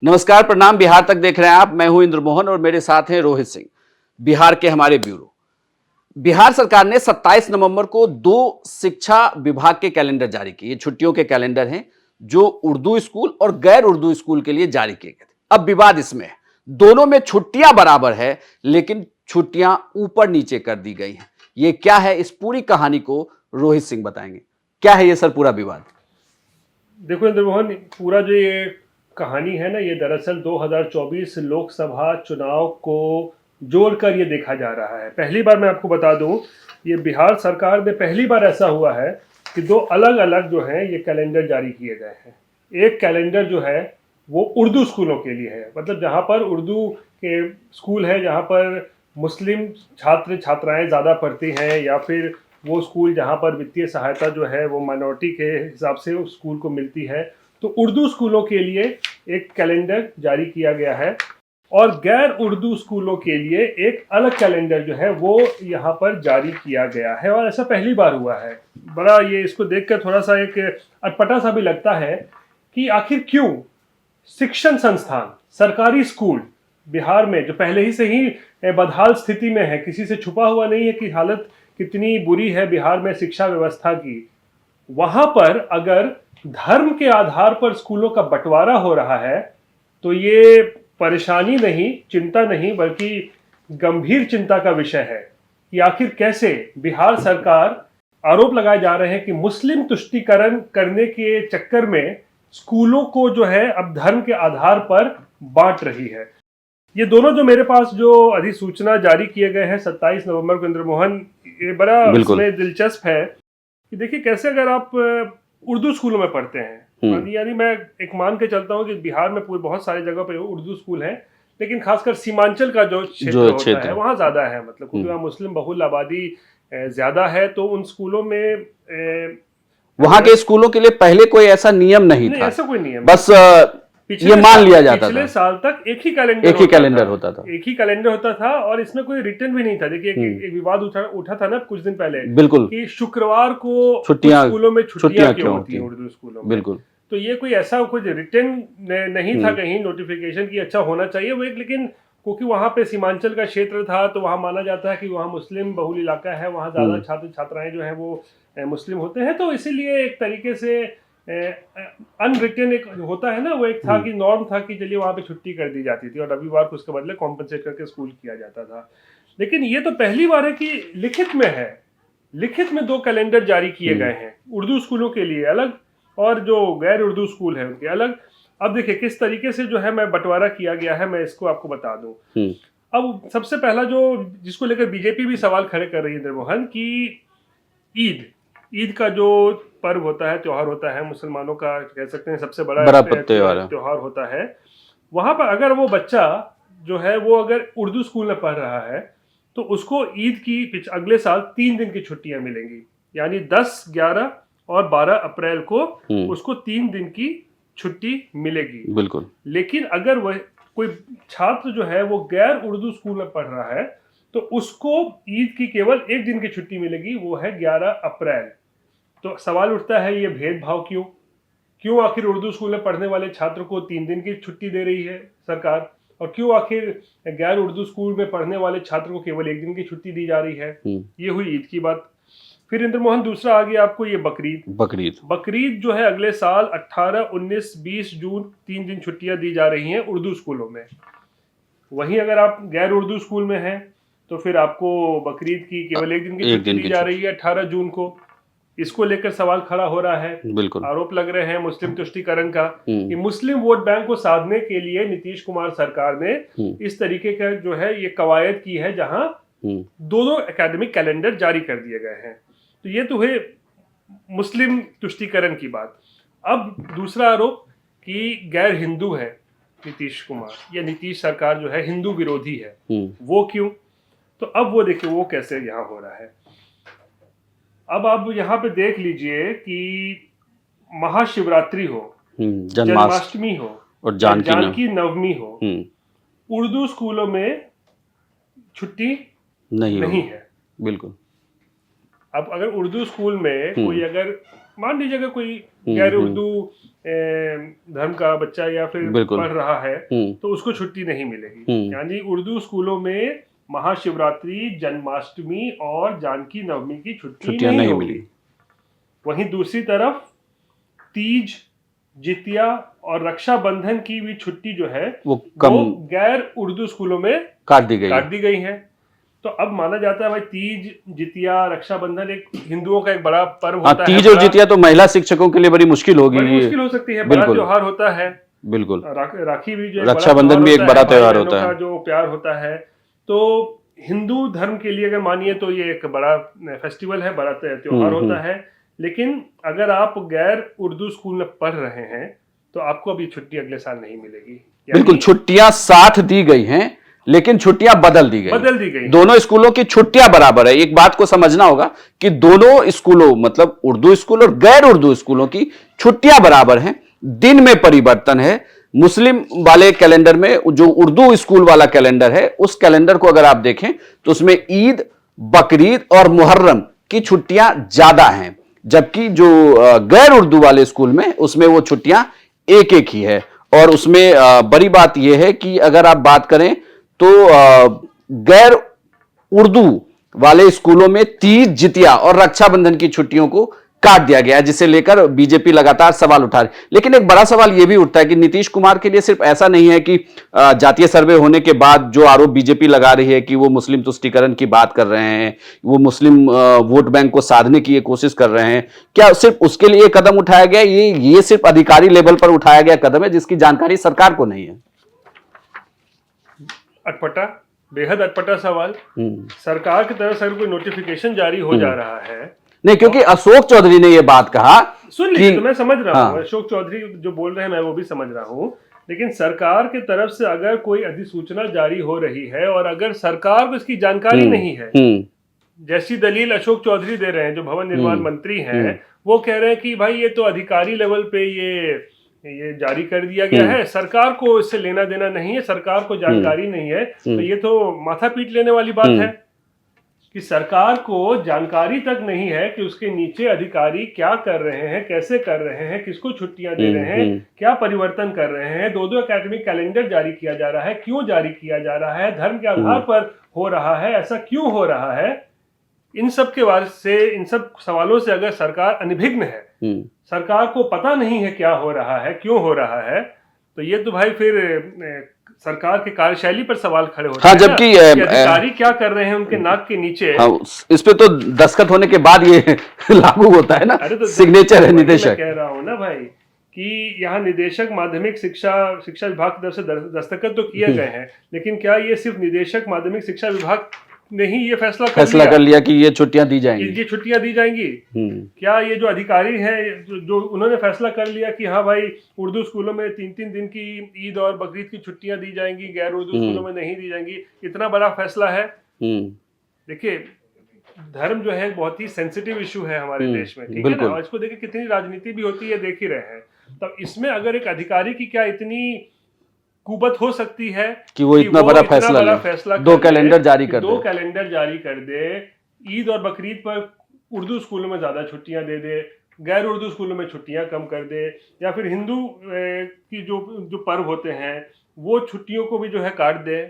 नमस्कार, प्रणाम। बिहार तक देख रहे हैं आप। मैं हूं इंद्र मोहन और मेरे साथ हैं रोहित सिंह, बिहार के हमारे ब्यूरो। बिहार सरकार ने 27 नवंबर को दो शिक्षा विभाग के कैलेंडर जारी किए। ये छुट्टियों के कैलेंडर हैं जो उर्दू स्कूल और गैर उर्दू स्कूल के लिए जारी किए गए थे। अब विवाद इसमें है, दोनों में छुट्टियां बराबर है, लेकिन छुट्टियां ऊपर नीचे कर दी गई हैं। ये क्या है, इस पूरी कहानी को रोहित सिंह बताएंगे। क्या है ये सर पूरा विवाद? देखो इंद्र मोहन, पूरा जो ये कहानी है ना, ये दरअसल 2024 लोकसभा चुनाव को जोड़कर ये देखा जा रहा है। पहली बार मैं आपको बता दूं, ये बिहार सरकार में पहली बार ऐसा हुआ है कि दो अलग अलग जो हैं ये कैलेंडर जारी किए गए हैं। एक कैलेंडर जो है वो उर्दू स्कूलों के लिए है, मतलब जहाँ पर उर्दू के स्कूल है, जहाँ पर मुस्लिम छात्र छात्राएं ज़्यादा पढ़ती हैं, या फिर वो स्कूल जहाँ पर वित्तीय सहायता जो है वो माइनॉरिटी के हिसाब से उस स्कूल को मिलती है। तो उर्दू स्कूलों के लिए एक कैलेंडर जारी किया गया है और गैर उर्दू स्कूलों के लिए एक अलग कैलेंडर जो है वो यहाँ पर जारी किया गया है, और ऐसा पहली बार हुआ है। बड़ा ये इसको देखकर थोड़ा सा एक अटपटा सा भी लगता है कि आखिर क्यों शिक्षण संस्थान, सरकारी स्कूल बिहार में जो पहले ही से ही बदहाल स्थिति में है, किसी से छुपा हुआ नहीं है कि हालत कितनी बुरी है बिहार में शिक्षा व्यवस्था की, वहां पर अगर धर्म के आधार पर स्कूलों का बंटवारा हो रहा है तो ये परेशानी नहीं, चिंता नहीं, बल्कि गंभीर चिंता का विषय है कि आखिर कैसे बिहार सरकार, आरोप लगाए जा रहे हैं कि मुस्लिम तुष्टीकरण करने के चक्कर में स्कूलों को जो है अब धर्म के आधार पर बांट रही है। ये दोनों जो मेरे पास जो अधिसूचना जारी किए गए हैं 27 नवंबर को इंद्र मोहन, ये बड़ा इसमें दिलचस्प है कि देखिए कैसे अगर आप उर्दू स्कूलों में पढ़ते हैं, यानी मैं एक मान के चलता हूँ कि बिहार में पूरे बहुत सारी जगह पर उर्दू स्कूल हैं, लेकिन खासकर सीमांचल का जो क्षेत्र होता है वहाँ ज़्यादा है, मतलब क्योंकि वहाँ मुस्लिम बहुल आबादी ज़्यादा है, तो उन स्कूलों में वहां के स्कूलों के लिए पहले कोई ऐसा नियम नहीं था, ऐसा कोई नियम बस ये मान लिया जाता था। पिछले साल तक एक ही कैलेंडर होता था और इसमें कोई रिटर्न भी नहीं था। देखिए एक विवाद उठा था ना कुछ दिन पहले, बिल्कुल, कि शुक्रवार को स्कूलों में छुट्टियां क्यों होती हैं उर्दू स्कूलों में। बिल्कुल, तो ये कोई ऐसा कुछ रिटर्न नहीं था कहीं नोटिफिकेशन की, अच्छा होना चाहिए वो एक, लेकिन क्योंकि वहां पे सीमांचल का क्षेत्र था तो वहां माना जाता है कि वहां मुस्लिम बहुल इलाका है, वहां ज्यादा छात्र छात्राएं जो है वो मुस्लिम होते हैं, तो इसीलिए एक तरीके से अनरिटन एक होता है ना, वो एक था कि नॉर्म था कि चलिए वहां पे छुट्टी कर दी जाती थी और रविवार को उसके बदले कॉम्पनसेट करके स्कूल किया जाता था। लेकिन ये तो पहली बार है कि लिखित में है, लिखित में दो कैलेंडर जारी किए गए हैं, उर्दू स्कूलों के लिए अलग और जो गैर उर्दू स्कूल है उनके अलग। अब देखिए किस तरीके से जो है मैं बंटवारा किया गया है, मैं इसको आपको बता दूं। अब सबसे पहला जो जिसको लेकर बीजेपी भी सवाल खड़े कर रही है इंद्र मोहन, की ईद का जो पर्व होता है, त्योहार होता है, मुसलमानों का कह सकते हैं सबसे बड़ा त्योहार होता है, वहां पर अगर वो बच्चा जो है वो अगर उर्दू स्कूल में पढ़ रहा है तो उसको ईद की अगले साल 3 दिन की छुट्टियां मिलेंगी, यानी 10, 11 और 12 अप्रैल को उसको 3 दिन की छुट्टी मिलेगी। बिल्कुल। लेकिन अगर वह कोई छात्र जो है वो गैर उर्दू स्कूल में पढ़ रहा है तो उसको ईद की केवल 1 दिन की छुट्टी मिलेगी, वो है 11 अप्रैल। तो सवाल उठता है ये भेदभाव क्यों आखिर उर्दू स्कूल में पढ़ने वाले छात्र को 3 दिन की छुट्टी दे रही है सरकार, और क्यों आखिर गैर उर्दू स्कूल में पढ़ने वाले छात्र को केवल 1 दिन की छुट्टी दी जा रही है। ये हुई ईद की बात। फिर इंद्र मोहन दूसरा आ गया आपको ये बकरीद जो है अगले साल 18, 19, 20 जून 3 दिन छुट्टियां दी जा रही हैं उर्दू स्कूलों में। वहीं अगर आप गैर उर्दू स्कूल में हैं तो फिर आपको बकरीद की केवल 1 दिन की छुट्टी दी जा रही है 18 जून को। इसको लेकर सवाल खड़ा हो रहा है, बिल्कुल आरोप लग रहे हैं मुस्लिम तुष्टीकरण का, कि मुस्लिम वोट बैंक को साधने के लिए नीतीश कुमार सरकार ने इस तरीके का जो है ये कवायद की है, जहां दो एकेडमिक कैलेंडर जारी कर दिए गए हैं। तो ये तो है मुस्लिम तुष्टीकरण की बात। अब दूसरा आरोप कि गैर हिंदू है नीतीश कुमार, या नीतीश सरकार जो है हिंदू विरोधी है, वो क्यों? तो अब वो देखिए वो कैसे यहाँ हो रहा है। अब आप यहाँ पे देख लीजिए कि महाशिवरात्रि हो, जन्माष्टमी हो और जानकी नवमी हो, उर्दू स्कूलों में छुट्टी नहीं है। बिल्कुल। अब अगर उर्दू स्कूल में कोई अगर मान लीजिए अगर कोई गैर उर्दू धर्म का बच्चा या फिर बिल्कुल। पढ़ रहा है तो उसको छुट्टी नहीं मिलेगी। यानी उर्दू स्कूलों में महाशिवरात्रि, जन्माष्टमी और जानकी नवमी की छुट्टी छुट्टियां नहीं नहीं होगी। मिली। वहीं दूसरी तरफ तीज, जितिया और रक्षाबंधन की भी छुट्टी जो है वो कम वो गैर उर्दू स्कूलों में काट दी गई। काट दी गई है। तो अब माना जाता है भाई तीज, जितिया, रक्षाबंधन एक हिंदुओं का एक बड़ा पर्व हाँ, होता है। तीज और जितिया तो महिला शिक्षकों के लिए बड़ी मुश्किल होगी। बड़ी मुश्किल हो सकती है, बड़ा बिल्कुल। त्योहार होता है। बिल्कुल। राखी भी जो एक रक्षाबंधन भी एक बड़ा त्योहार भाई होता बहनों है। का जो प्यार होता है। तो हिंदू धर्म के लिए अगर मानिए तो ये एक बड़ा फेस्टिवल है, बड़ा त्योहार होता है। लेकिन अगर आप गैर उर्दू स्कूल में पढ़ रहे हैं तो आपको अभी छुट्टी अगले साल नहीं मिलेगी। बिल्कुल, छुट्टियां साथ दी गई हैं लेकिन छुट्टियां बदल दी गई। दोनों स्कूलों की छुट्टियां बराबर है। एक बात को समझना होगा कि दोनों स्कूलों मतलब उर्दू स्कूल और गैर उर्दू स्कूलों की छुट्टियां बराबर हैं, दिन में परिवर्तन है। मुस्लिम वाले कैलेंडर में जो उर्दू स्कूल वाला कैलेंडर है उस कैलेंडर को अगर आप देखें तो उसमें ईद, बकरीद और मुहर्रम की छुट्टियां ज्यादा हैं, जबकि जो गैर उर्दू वाले स्कूल में उसमें वो छुट्टियां एक एक ही है। और उसमें बड़ी बात यह है कि अगर आप बात करें तो गैर उर्दू वाले स्कूलों में तीज, जितिया और रक्षाबंधन की छुट्टियों को काट दिया गया है, जिसे लेकर बीजेपी लगातार सवाल उठा रही है। लेकिन एक बड़ा सवाल यह भी उठता है कि नीतीश कुमार के लिए सिर्फ ऐसा नहीं है कि जातीय सर्वे होने के बाद जो आरोप बीजेपी लगा रही है कि वो मुस्लिम तुष्टीकरण की बात कर रहे हैं, वो मुस्लिम वोट बैंक को साधने की कोशिश कर रहे हैं। क्या सिर्फ उसके लिए कदम उठाया गया? ये सिर्फ अधिकारी लेवल पर उठाया गया कदम है जिसकी जानकारी सरकार को नहीं है। अटपटा, बेहद अटपटा सवाल। सरकार की तरफ से कोई नोटिफिकेशन जारी हो जा रहा है नहीं, क्योंकि अशोक चौधरी ने यह बात कहा। सुन लीजिए, तो मैं समझ रहा हूं, अशोक चौधरी जो बोल रहे हैं मैं वो भी समझ रहा हूं। लेकिन सरकार की तरफ से अगर कोई अधिसूचना जारी हो रही है और अगर सरकार को इसकी जानकारी नहीं है, जैसी दलील अशोक चौधरी दे रहे हैं जो भवन निर्माण मंत्री हैं, वो कह रहे हैं कि भाई ये तो अधिकारी लेवल पे ये जारी कर दिया गया है, सरकार को इससे लेना देना नहीं है, सरकार को जानकारी नहीं है, तो ये तो माथा पीट लेने वाली बात है कि सरकार को जानकारी तक नहीं है कि उसके नीचे अधिकारी क्या कर रहे हैं, कैसे कर रहे हैं, किसको छुट्टियां दे रहे हैं, क्या परिवर्तन कर रहे हैं। दो एकेडमिक कैलेंडर जारी किया जा रहा है, क्यों जारी किया जा रहा है, धर्म के आधार पर हो रहा है, ऐसा क्यों हो रहा है। इन सब के बारे से, इन सब सवालों से अगर सरकार अनभिज्ञ है, सरकार को पता नहीं है क्या हो रहा है, क्यों हो रहा है, तो ये तो भाई फिर सरकार की कार्यशैली पर सवाल खड़े होते हैं। जबकि अधिकारी क्या कर रहे हैं उनके नाक के नीचे। हाँ, इस पे तो दस्तखत होने के बाद ये लागू होता है ना, तो सिग्नेचर है निदेशक। मैं कह रहा हूँ ना भाई कि यहाँ निदेशक माध्यमिक शिक्षा विभाग की तरफ से दस्तखत तो किए गए हैं, लेकिन क्या ये सिर्फ निदेशक माध्यमिक शिक्षा विभाग ने ही ये फैसला कर लिया कि ये छुट्टियां दी जाएंगी, ये छुट्टियां दी जाएंगी? क्या ये जो अधिकारी हैं जो उन्होंने फैसला कर लिया कि हाँ भाई उर्दू स्कूलों में 3-3 दिन की ईद और बकरीद की छुट्टियां दी जाएंगी, गैर उर्दू स्कूलों में नहीं दी जाएंगी, इतना बड़ा फैसला है? देखिए, धर्म जो है बहुत ही सेंसिटिव इशू है हमारे देश में, ठीक है ना। और इसको देखिए कितनी राजनीति भी होती है, देख ही रहे हैं। तब इसमें अगर एक अधिकारी की क्या इतनी कुबत हो सकती है कि वो इतना बड़ा फैसला दो कैलेंडर जारी कर दे, ईद और बकरीद पर उर्दू स्कूलों में ज्यादा छुट्टियां दे दे, गैर उर्दू स्कूलों में छुट्टियां कम कर दे, या फिर हिंदू की जो पर्व होते हैं वो छुट्टियों को भी जो है काट दे।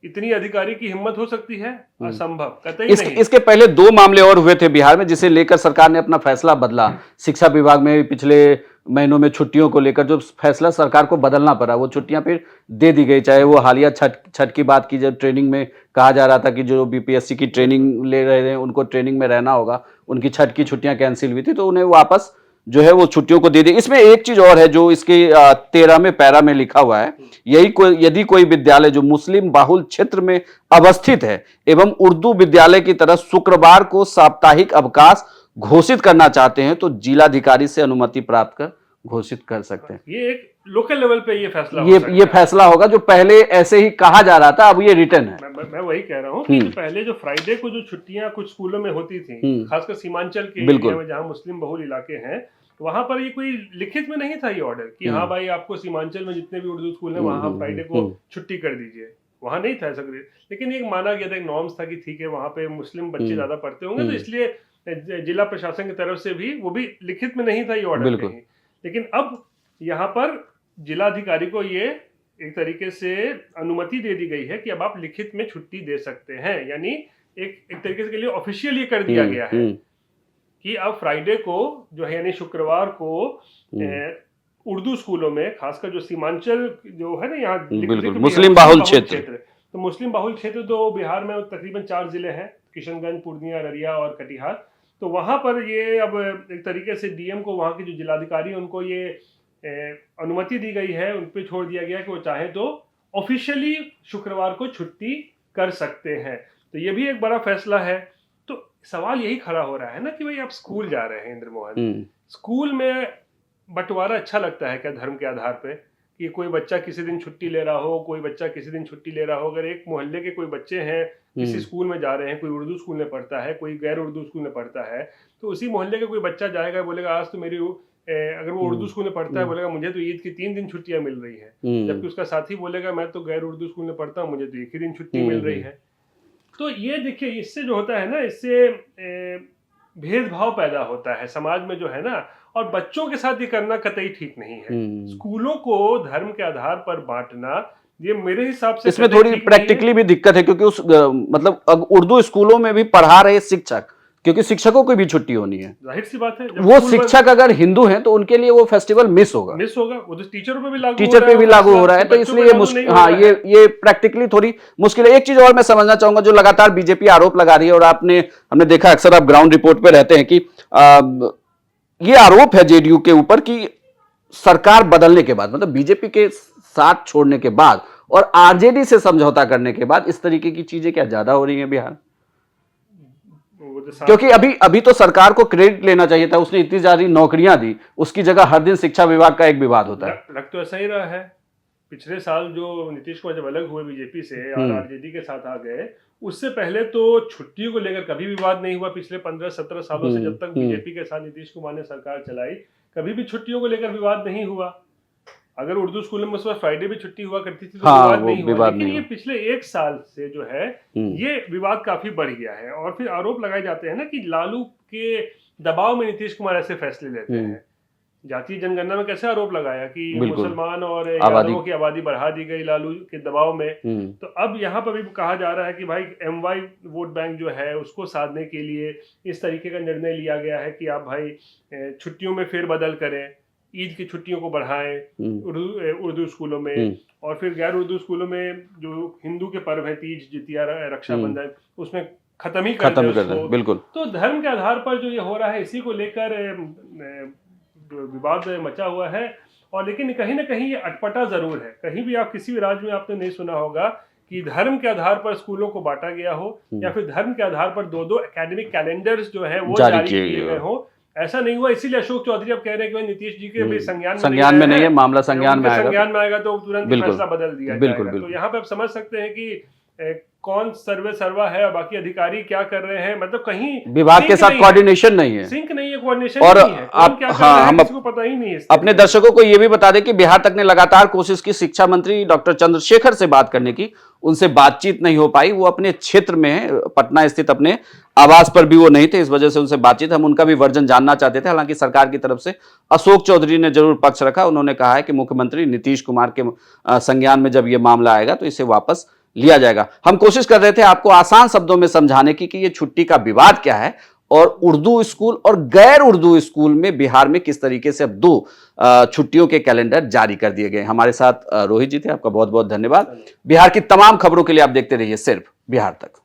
इतनी अधिकारी की हिम्मत हो सकती है? असंभव, कतई नहीं। इसके पहले 2 मामले और हुए थे बिहार में जिसे लेकर सरकार ने अपना फैसला बदला। शिक्षा विभाग में पिछले महीनों में छुट्टियों को लेकर जो फैसला सरकार को बदलना पड़ा, वो छुट्टियां फिर दे दी गई। चाहे वो हालिया छठ की बात की, जब ट्रेनिंग में कहा जा रहा था कि जो बीपीएससी की ट्रेनिंग ले रहे हैं उनको ट्रेनिंग में रहना होगा, उनकी छठ की छुट्टियां कैंसिल हुई थी तो उन्हें वापस जो है वो छुट्टियों को दे दी। इसमें एक चीज और है जो इसके 13वें पैरा में लिखा हुआ है, यदि कोई विद्यालय जो मुस्लिम बाहुल क्षेत्र में अवस्थित है एवं उर्दू विद्यालय की तरह शुक्रवार को साप्ताहिक अवकाश घोषित करना चाहते हैं तो जिलाधिकारी से अनुमति प्राप्त कर घोषित कर सकते हैं। ये एक लोकल लेवल पे ये फैसला ये फैसला होगा, जो पहले ऐसे ही कहा जा रहा था अब ये रिटर्न है। मैं वही कह रहा हूँ कि पहले जो फ्राइडे को जो छुट्टियां कुछ स्कूलों में होती थी, खासकर सीमांचल के एरिया में जहाँ मुस्लिम बहुल इलाके हैं, वहां पर ये कोई लिखित में नहीं था ये ऑर्डर कि हाँ भाई आपको सीमांचल में जितने भी उर्दू स्कूल है वहां फ्राइडे को छुट्टी कर दीजिए, वहां नहीं था ऐसा। लेकिन एक माना गया था, एक नॉर्म्स था कि ठीक है वहां पे मुस्लिम बच्चे ज्यादा पढ़ते होंगे तो इसलिए जिला प्रशासन की तरफ से भी, वो भी लिखित में नहीं था ये ऑर्डर बिल्कुल। कहीं, लेकिन अब यहाँ पर जिलाधिकारी को ये एक तरीके से अनुमति दे दी गई है कि अब आप लिखित में छुट्टी दे सकते हैं, यानी एक तरीके से के लिए ऑफिशियल ये कर दिया गया है कि अब फ्राइडे को जो है, यानी शुक्रवार को उर्दू स्कूलों में, खासकर जो सीमांचल जो है ना, यहाँ बिल्कुल मुस्लिम बाहुल क्षेत्र, तो मुस्लिम बाहुल क्षेत्र तो बिहार में तकरीबन 4 जिले हैं, किशनगंज, पूर्णिया, अररिया और कटिहार। तो वहां पर ये अब एक तरीके से डीएम को, वहां के जो जिलाधिकारी हैं, उनको ये अनुमति दी गई है, उन पर छोड़ दिया गया कि वो चाहे तो ऑफिशियली शुक्रवार को छुट्टी कर सकते हैं। तो ये भी एक बड़ा फैसला है। तो सवाल यही खड़ा हो रहा है ना कि भाई आप स्कूल जा रहे हैं इंद्रमोहन, स्कूल में बंटवारा अच्छा लगता है क्या धर्म के आधार पे, कि कोई बच्चा किसी दिन छुट्टी ले रहा हो, कोई बच्चा किसी दिन छुट्टी ले रहा हो। अगर एक मोहल्ले के कोई बच्चे हैं, किसी स्कूल में जा रहे हैं, कोई उर्दू स्कूल में पढ़ता है, कोई गैर उर्दू स्कूल में पढ़ता है, तो उसी मोहल्ले का कोई बच्चा जाएगा, बोलेगा आज तो मेरी, अगर वो उर्दू स्कूल में पढ़ता है, बोलेगा मुझे तो ईद की 3 दिन छुट्टियां मिल रही है, जबकि उसका साथी बोलेगा मैं तो गैर उर्दू स्कूल में पढ़ता हूँ, मुझे तो 1 ही दिन छुट्टी मिल रही है। तो ये देखिए, इससे जो होता है ना, इससे भेदभाव पैदा होता है समाज में जो है ना, और बच्चों के साथ ये करना कतई ठीक नहीं है। स्कूलों को धर्म के आधार पर बांटना, ये मेरे हिसाब से इसमें थोड़ी प्रैक्टिकली भी दिक्कत है, क्योंकि उस मतलब उर्दू स्कूलों में भी पढ़ा रहे शिक्षक, क्योंकि शिक्षकों को भी छुट्टी होनी है, जाहिर सी बात है। वो शिक्षक अगर हिंदू हैं तो उनके लिए वो फेस्टिवल मिस होगा, वो तो टीचरों पे भी लागू हो रहा है। तो इसलिए मुश्किल, हाँ, ये प्रैक्टिकली थोड़ी मुश्किल है। एक चीज और मैं समझना चाहूंगा, जो लगातार बीजेपी आरोप लगा रही है, और हमने देखा अक्सर आप ग्राउंड रिपोर्ट पे रहते हैं, कि ये आरोप है जेडीयू के ऊपर कि सरकार बदलने के बाद, मतलब बीजेपी के साथ छोड़ने के बाद और आरजेडी से समझौता करने के बाद, इस तरीके की चीजें क्या ज्यादा हो रही हैं बिहार? क्योंकि अभी तो सरकार को क्रेडिट लेना चाहिए था, उसने इतनी सारी नौकरियां दी, उसकी जगह हर दिन शिक्षा विभाग का एक विवाद होता है। लग तो ऐसा ही रहा है। पिछले साल जो नीतीश कुमार जब अलग हुए बीजेपी से और आरजेडी के साथ आ गए, उससे पहले तो छुट्टियों को लेकर कभी विवाद नहीं हुआ। पिछले 15-17 सालों से जब तक बीजेपी के साथ नीतीश कुमार ने सरकार चलाई, कभी भी छुट्टियों को लेकर विवाद नहीं हुआ। अगर उर्दू स्कूल में उस वक्त फ्राइडे भी छुट्टी हुआ करती थी तो विवाद नहीं हुआ, लेकिन ये पिछले 1 साल से जो है ये विवाद काफी बढ़ गया है। और फिर आरोप लगाए जाते हैं ना कि लालू के दबाव में नीतीश कुमार ऐसे फैसले लेते हैं। जातीय जनगणना में कैसे आरोप लगाया कि मुसलमान और यादवों की आबादी बढ़ा दी गई लालू के दबाव में। तो अब यहाँ पर भी कहा जा रहा है कि भाई MY वोट बैंक जो है उसको साधने के लिए इस तरीके का निर्णय लिया गया है कि आप भाई छुट्टियों में फेरबदल करें, ईद की छुट्टियों को बढ़ाएं उर्दू स्कूलों में, और फिर गैर उर्दू स्कूलों में जो हिंदू के पर्व है, तीज, जितिया, रक्षाबंधन, उसमें खत्म ही कर दें। बिल्कुल। तो धर्म के आधार पर जो ये हो रहा है, इसी को लेकर विवाद मचा हुआ है। और लेकिन कहीं ना कहीं ये अटपटा जरूर है। कहीं भी आप किसी भी राज्य में आपने नहीं सुना होगा कि धर्म के आधार पर स्कूलों को बांटा गया हो, या फिर धर्म के आधार पर 2-2 एकेडमिक कैलेंडर्स जो है वो जारी किए गए हो। ऐसा नहीं हुआ। इसीलिए अशोक चौधरी अब कह रहे हैं कि नीतीश जी के भी संज्ञान में नहीं है, मामला संज्ञान में आएगा तो तुरंत फैसला बदल दिया जाएगा। तो यहाँ पे आप समझ सकते हैं कि कौन सर्वे सर्वा है और बाकी अधिकारी क्या कर रहे हैं। मतलब कहीं विभाग के साथ कोऑर्डिनेशन नहीं है, सिंक नहीं है, कोऑर्डिनेशन नहीं है। आप हम पता ही नहीं है। अपने दर्शकों को यह भी बता दें कि बिहार तक ने लगातार कोशिश की शिक्षा मंत्री डॉक्टर चंद्रशेखर से बात करने की, उनसे बातचीत नहीं हो पाई। वो अपने क्षेत्र में है, पटना स्थित अपने आवास पर भी वो नहीं थे, इस वजह से उनसे बातचीत, हम उनका भी वर्जन जानना चाहते थे। हालांकि सरकार की तरफ से अशोक चौधरी ने जरूर पक्ष रखा। उन्होंने कहा है कि मुख्यमंत्री नीतीश कुमार के संज्ञान में जब ये मामला आएगा तो इसे वापस लिया जाएगा। हम कोशिश कर रहे थे आपको आसान शब्दों में समझाने की कि ये छुट्टी का विवाद क्या है, और उर्दू स्कूल और गैर उर्दू स्कूल में बिहार में किस तरीके से अब 2 छुट्टियों के कैलेंडर जारी कर दिए गए। हमारे साथ रोहित जी थे, आपका बहुत बहुत धन्यवाद। बिहार की तमाम खबरों के लिए आप देखते रहिए सिर्फ बिहार तक।